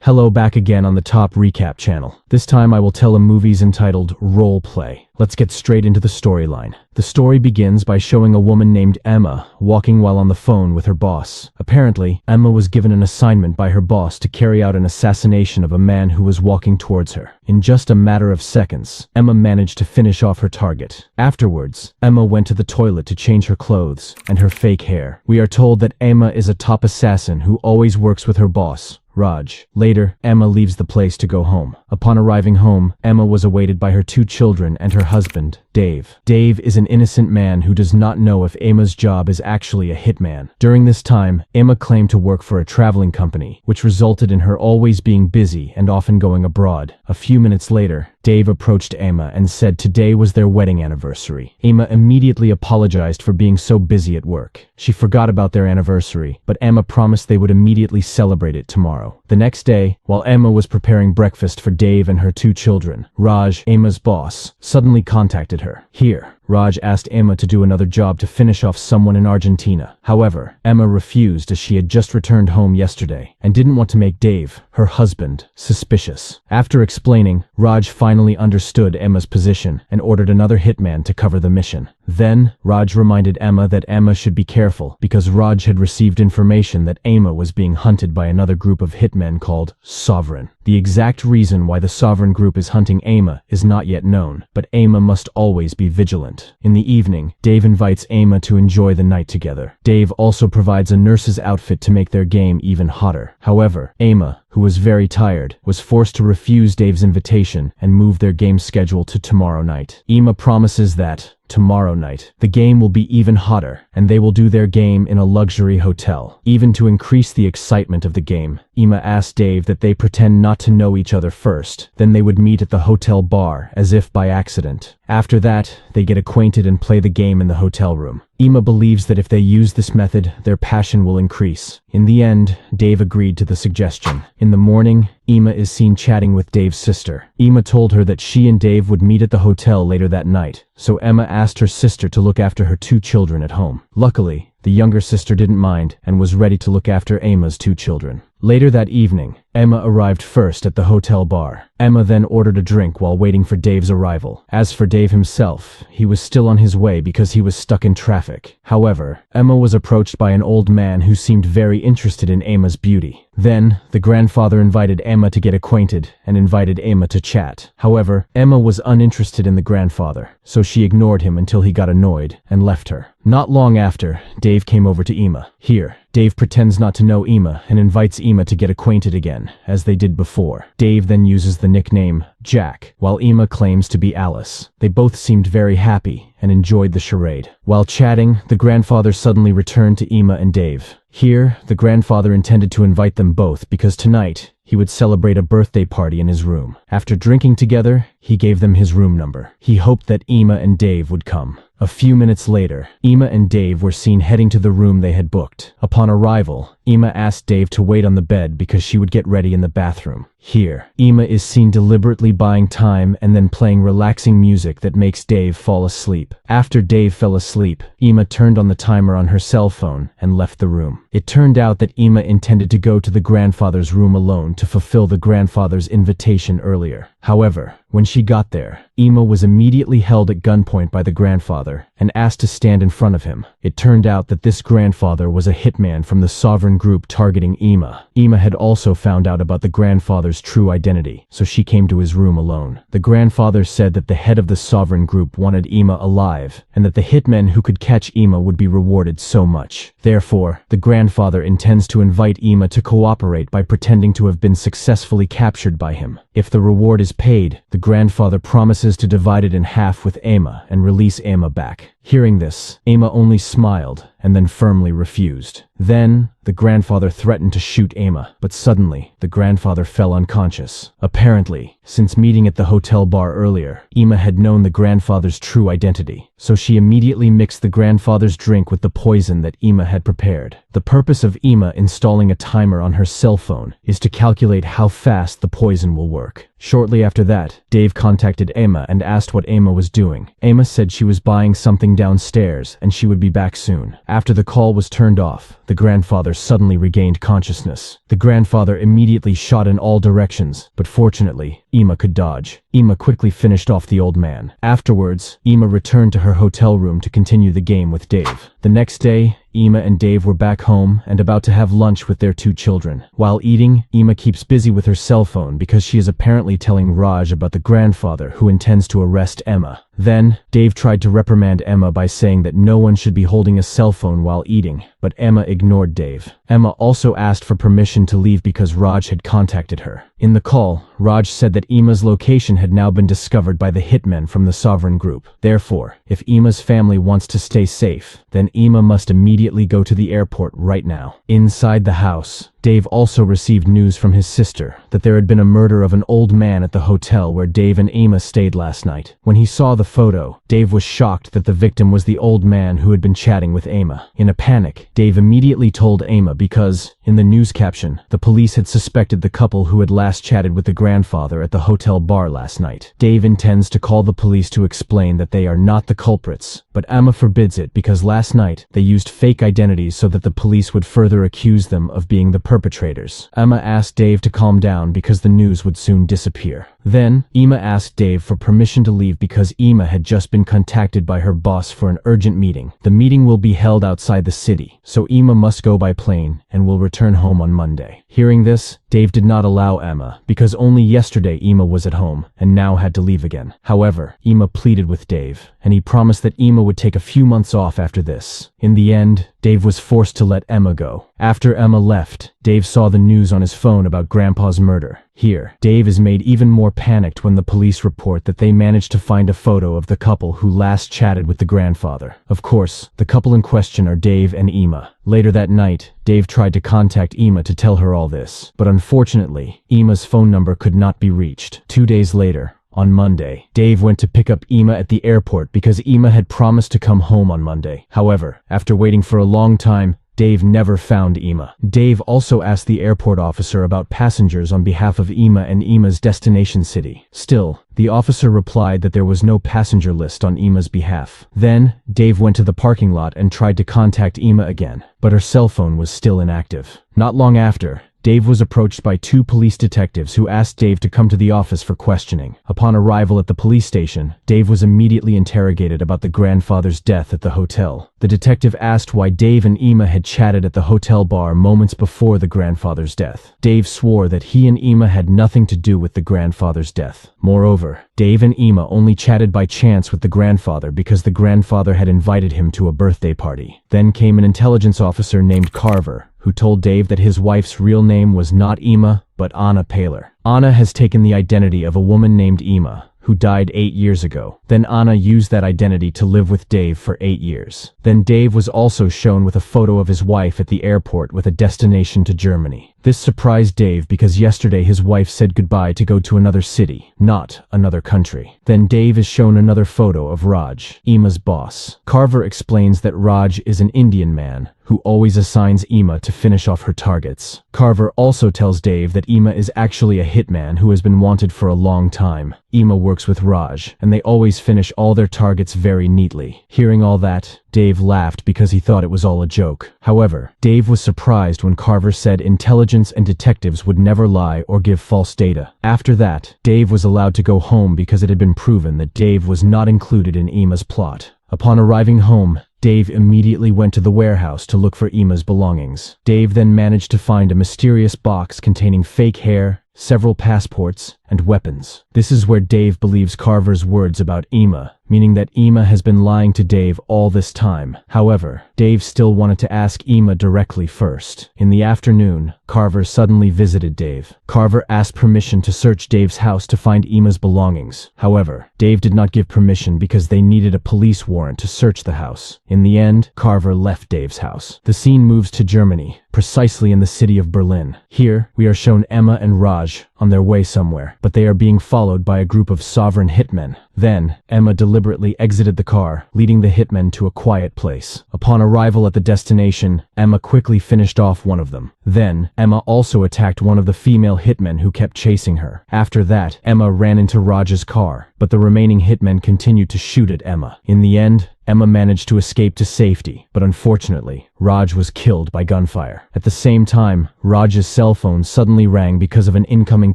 Hello, back again on the Top Recap channel. This time I will tell a movie's entitled Role Play. Let's get straight into the storyline. The story begins by showing a woman named Emma walking while on the phone with her boss. Apparently, Emma was given an assignment by her boss to carry out an assassination of a man who was walking towards her. In just a matter of seconds, Emma managed to finish off her target. Afterwards, Emma went to the toilet to change her clothes and her fake hair. We are told that Emma is a top assassin who always works with her boss, Raj. Later, Emma leaves the place to go home. Upon arriving home, Emma was awaited by her 2 children and her husband, Dave. Dave is an innocent man who does not know if Emma's job is actually a hitman. During this time, Emma claimed to work for a traveling company, which resulted in her always being busy and often going abroad. A few minutes later, Dave approached Emma and said today was their wedding anniversary. Emma immediately apologized for being so busy at work. She forgot about their anniversary, but Emma promised they would immediately celebrate it tomorrow. The next day, while Emma was preparing breakfast for Dave and her 2 children, Raj, Emma's boss, suddenly contacted her. Here, Raj asked Emma to do another job to finish off someone in Argentina. However, Emma refused as she had just returned home yesterday and didn't want to make Dave, her husband, suspicious. After explaining, Raj finally understood Emma's position and ordered another hitman to cover the mission. Then, Raj reminded Emma that Emma should be careful because Raj had received information that Emma was being hunted by another group of hitmen called Sovereign. The exact reason why the Sovereign group is hunting Emma is not yet known, but Emma must always be vigilant. In the evening, Dave invites Emma to enjoy the night together. Dave also provides a nurse's outfit to make their game even hotter. However, Emma, who was very tired, was forced to refuse Dave's invitation and move their game schedule to tomorrow night. Emma promises that, tomorrow night, the game will be even hotter, and they will do their game in a luxury hotel. Even to increase the excitement of the game, Emma asked Dave that they pretend not to know each other first, then they would meet at the hotel bar as if by accident. After that, they get acquainted and play the game in the hotel room. Emma believes that if they use this method, their passion will increase. In the end, Dave agreed to the suggestion. In the morning, Emma is seen chatting with Dave's sister. Emma told her that she and Dave would meet at the hotel later that night, so Emma asked her sister to look after her 2 children at home. Luckily, the younger sister didn't mind and was ready to look after Emma's 2 children. Later that evening, Emma arrived first at the hotel bar. Emma then ordered a drink while waiting for Dave's arrival. As for Dave himself, he was still on his way because he was stuck in traffic. However, Emma was approached by an old man who seemed very interested in Emma's beauty. Then, the grandfather invited Emma to get acquainted and invited Emma to chat. However, Emma was uninterested in the grandfather, so she ignored him until he got annoyed and left her. Not long after, Dave came over to Emma. Here, Dave pretends not to know Emma and invites Emma to get acquainted again, as they did before. Dave then uses the nickname Jack, while Emma claims to be Alice. They both seemed very happy and enjoyed the charade. While chatting, the grandfather suddenly returned to Emma and Dave. Here, the grandfather intended to invite them both because tonight, he would celebrate a birthday party in his room. After drinking together, he gave them his room number. He hoped that Emma and Dave would come. A few minutes later, Emma and Dave were seen heading to the room they had booked. Upon arrival, Emma asked Dave to wait on the bed because she would get ready in the bathroom. Here, Emma is seen deliberately buying time and then playing relaxing music that makes Dave fall asleep. After Dave fell asleep, Emma turned on the timer on her cell phone and left the room. It turned out that Emma intended to go to the grandfather's room alone to fulfill the grandfather's invitation earlier. However, when she got there, Emma was immediately held at gunpoint by the grandfather and asked to stand in front of him. It turned out that this grandfather was a hitman from the Sovereign group targeting Emma. Emma had also found out about the grandfather's true identity, so she came to his room alone. The grandfather said that the head of the Sovereign group wanted Emma alive, and that the hitmen who could catch Emma would be rewarded so much. Therefore, the grandfather intends to invite Emma to cooperate by pretending to have been successfully captured by him. If the reward is paid, the grandfather promises to divide it in half with Emma and release Emma back. Hearing this, Emma only smiled and then firmly refused. Then, the grandfather threatened to shoot Emma, but suddenly, the grandfather fell unconscious. Apparently, since meeting at the hotel bar earlier, Emma had known the grandfather's true identity, so she immediately mixed the grandfather's drink with the poison that Emma had prepared. The purpose of Emma installing a timer on her cell phone is to calculate how fast the poison will work. Shortly after that, Dave contacted Emma and asked what Emma was doing. Emma said she was buying something downstairs and she would be back soon. After the call was turned off, the grandfather suddenly regained consciousness. The grandfather immediately shot in all directions, but fortunately, Emma could dodge. Emma quickly finished off the old man. Afterwards, Emma returned to her hotel room to continue the game with Dave. The next day, Emma and Dave were back home and about to have lunch with their 2 children. While eating, Emma keeps busy with her cell phone because she is apparently telling Raj about the grandfather who intends to arrest Emma. Then, Dave tried to reprimand Emma by saying that no one should be holding a cell phone while eating, but Emma ignored Dave. Emma also asked for permission to leave because Raj had contacted her. In the call, Raj said that Emma's location had now been discovered by the hitmen from the Sovereign Group. Therefore, if Emma's family wants to stay safe, then Emma must immediately go to the airport right now. Inside the house, Dave also received news from his sister that there had been a murder of an old man at the hotel where Dave and Emma stayed last night. When he saw the photo, Dave was shocked that the victim was the old man who had been chatting with Emma. In a panic, Dave immediately told Emma because, in the news caption, the police had suspected the couple who had last chatted with the grandfather at the hotel bar last night. Dave intends to call the police to explain that they are not the culprits, but Emma forbids it because last night they used fake identities so that the police would further accuse them of being the perpetrators. Emma asked Dave to calm down because the news would soon disappear. Then, Emma asked Dave for permission to leave because Emma had just been contacted by her boss for an urgent meeting. The meeting will be held outside the city, so Emma must go by plane and will return home on Monday. Hearing this, Dave did not allow Emma because only yesterday Emma was at home and now had to leave again. However, Emma pleaded with Dave, and he promised that Emma would take a few months off after this. In the end, Dave was forced to let Emma go. After Emma left, Dave saw the news on his phone about Grandpa's murder. Here, Dave is made even more panicked when the police report that they managed to find a photo of the couple who last chatted with the grandfather. Of course, the couple in question are Dave and Emma. Later that night, Dave tried to contact Emma to tell her all this, but unfortunately, Emma's phone number could not be reached. 2 days later, on Monday, Dave went to pick up Emma at the airport because Emma had promised to come home on Monday. However, after waiting for a long time, Dave never found Emma. Dave also asked the airport officer about passengers on behalf of Emma and Emma's destination city. Still, the officer replied that there was no passenger list on Emma's behalf. Then, Dave went to the parking lot and tried to contact Emma again, but her cell phone was still inactive. Not long after, Dave was approached by 2 police detectives who asked Dave to come to the office for questioning. Upon arrival at the police station, Dave was immediately interrogated about the grandfather's death at the hotel. The detective asked why Dave and Emma had chatted at the hotel bar moments before the grandfather's death. Dave swore that he and Emma had nothing to do with the grandfather's death. Moreover, Dave and Emma only chatted by chance with the grandfather because the grandfather had invited him to a birthday party. Then came an intelligence officer named Carver, who told Dave that his wife's real name was not Emma, but Anna Paler. Anna has taken the identity of a woman named Emma, who died 8 years ago. Then Anna used that identity to live with Dave for 8 years. Then Dave was also shown with a photo of his wife at the airport with a destination to Germany. This surprised Dave because yesterday his wife said goodbye to go to another city, not another country. Then Dave is shown another photo of Raj, Emma's boss. Carver explains that Raj is an Indian man who always assigns Emma to finish off her targets. Carver also tells Dave that Emma is actually a hitman who has been wanted for a long time. Emma works with Raj, and they always finish all their targets very neatly. Hearing all that, Dave laughed because he thought it was all a joke. However, Dave was surprised when Carver said intelligence and detectives would never lie or give false data. After that, Dave was allowed to go home because it had been proven that Dave was not included in Emma's plot. Upon arriving home, Dave immediately went to the warehouse to look for Emma's belongings. Dave then managed to find a mysterious box containing fake hair, several passports, and weapons. This is where Dave believes Carver's words about Emma, meaning that Emma has been lying to Dave all this time. However, Dave still wanted to ask Emma directly first. In the afternoon, Carver suddenly visited Dave. Carver asked permission to search Dave's house to find Emma's belongings. However, Dave did not give permission because they needed a police warrant to search the house. In the end, Carver left Dave's house. The scene moves to Germany, precisely in the city of Berlin. Here, we are shown Emma and Raj on their way somewhere, but they are being followed by a group of sovereign hitmen. Then, Emma deliberately exited the car, leading the hitmen to a quiet place. Upon arrival at the destination, Emma quickly finished off one of them. Then, Emma also attacked one of the female hitmen who kept chasing her. After that, Emma ran into Raj's car, but the remaining hitmen continued to shoot at Emma. In the end, Emma managed to escape to safety, but unfortunately, Raj was killed by gunfire. At the same time, Raj's cell phone suddenly rang because of an incoming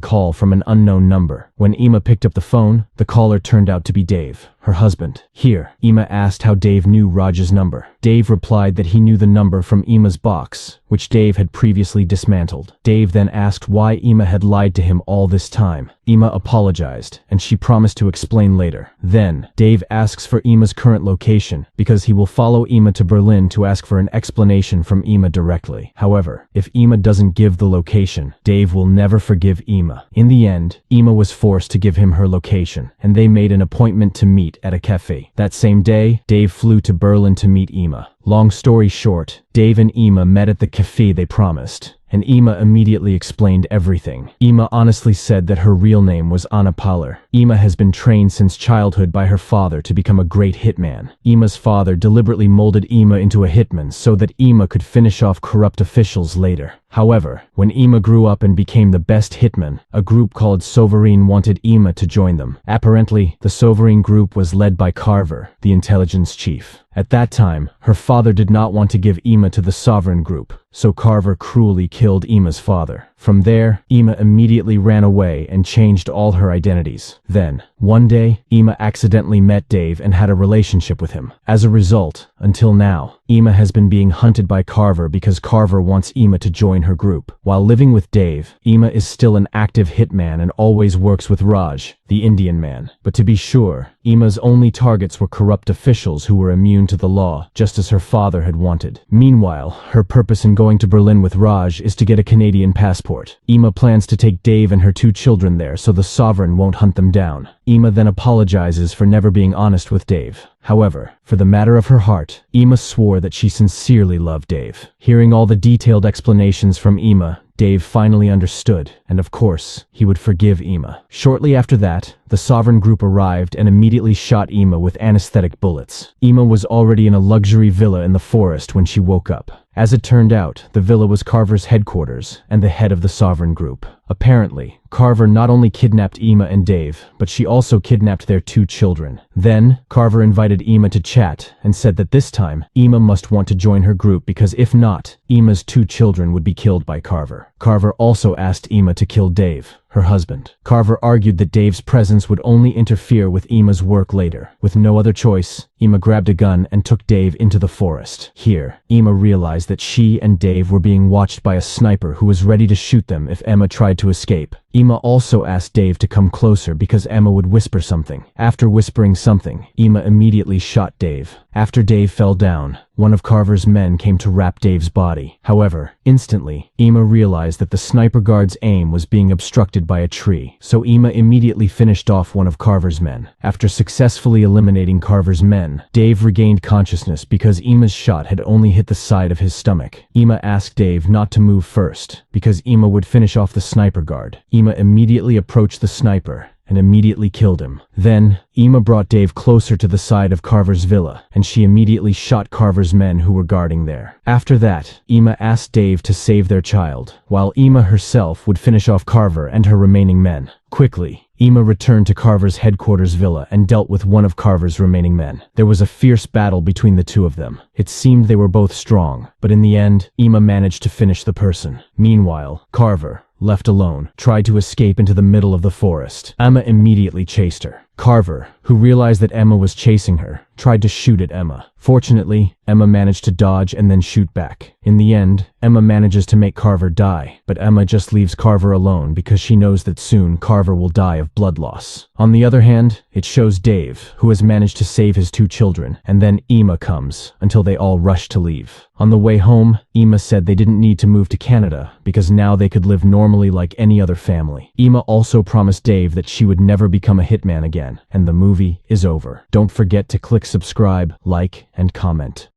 call from an unknown number. When Emma picked up the phone, the caller turned out to be Dave, her husband. Here, Emma asked how Dave knew Raj's number. Dave replied that he knew the number from Emma's box, which Dave had previously dismantled. Dave then asked why Emma had lied to him all this time. Emma apologized, and she promised to explain later. Then, Dave asks for Emma's current location, because he will follow Emma to Berlin to ask for an explanation from Emma directly. However, if Emma doesn't give the location, Dave will never forgive Emma. In the end, Emma was forced to give him her location, and they made an appointment to meet at a cafe. That same day, Dave flew to Berlin to meet Emma. Long story short, Dave and Emma met at the cafe they promised, and Emma immediately explained everything. Emma honestly said that her real name was Anna Paller. Emma has been trained since childhood by her father to become a great hitman. Emma's father deliberately molded Emma into a hitman so that Emma could finish off corrupt officials later. However, when Emma grew up and became the best hitman, a group called Sovereign wanted Emma to join them. Apparently, the Sovereign group was led by Carver, the intelligence chief. At that time, her father did not want to give Emma to the Sovereign group, so Carver cruelly killed Emma's father. From there, Emma immediately ran away and changed all her identities. Then, one day, Emma accidentally met Dave and had a relationship with him. As a result, until now, Emma has been being hunted by Carver because Carver wants Emma to join her group. While living with Dave, Emma is still an active hitman and always works with Raj, the Indian man. But to be sure, Emma's only targets were corrupt officials who were immune to the law, just as her father had wanted. Meanwhile, her purpose in going to Berlin with Raj is to get a Canadian passport. Emma plans to take Dave and her 2 children there so the Sovereign won't hunt them down. Emma then apologizes for never being honest with Dave. However, for the matter of her heart, Emma swore that she sincerely loved Dave. Hearing all the detailed explanations from Emma, Dave finally understood, and of course, he would forgive Emma. Shortly after that, the Sovereign group arrived and immediately shot Emma with anesthetic bullets. Emma was already in a luxury villa in the forest when she woke up. As it turned out, the villa was Carver's headquarters and the head of the Sovereign group. Apparently, Carver not only kidnapped Emma and Dave, but she also kidnapped their 2 children. Then, Carver invited Emma to chat and said that this time, Emma must want to join her group because if not, Emma's 2 children would be killed by Carver. Carver also asked Emma to kill Dave, her husband. Carver argued that Dave's presence would only interfere with Emma's work later. With no other choice, Emma grabbed a gun and took Dave into the forest. Here, Emma realized that she and Dave were being watched by a sniper who was ready to shoot them if Emma tried to escape. Emma also asked Dave to come closer because Emma would whisper something. After whispering something, Emma immediately shot Dave. After Dave fell down, one of Carver's men came to wrap Dave's body. However, instantly, Emma realized that the sniper guard's aim was being obstructed by a tree, so Emma immediately finished off one of Carver's men. After successfully eliminating Carver's men, Dave regained consciousness because Emma's shot had only hit the side of his stomach. Emma asked Dave not to move first, because Emma would finish off the sniper guard. Emma immediately approached the sniper and immediately killed him. Then, Emma brought Dave closer to the side of Carver's villa, and she immediately shot Carver's men who were guarding there. After that, Emma asked Dave to save their child, while Emma herself would finish off Carver and her remaining men. Quickly, Emma returned to Carver's headquarters villa and dealt with one of Carver's remaining men. There was a fierce battle between the 2 of them. It seemed they were both strong, but in the end, Emma managed to finish the person. Meanwhile, Carver, left alone, tried to escape into the middle of the forest. Emma immediately chased her. Carver, who realized that Emma was chasing her, tried to shoot at Emma. Fortunately, Emma managed to dodge and then shoot back. In the end, Emma manages to make Carver die, but Emma just leaves Carver alone because she knows that soon Carver will die of blood loss. On the other hand, it shows Dave, who has managed to save his 2 children, and then Emma comes, until they all rush to leave. On the way home, Emma said they didn't need to move to Canada, because now they could live normally like any other family. Emma also promised Dave that she would never become a hitman again, and the movie is over. Don't forget to click subscribe, like, and comment.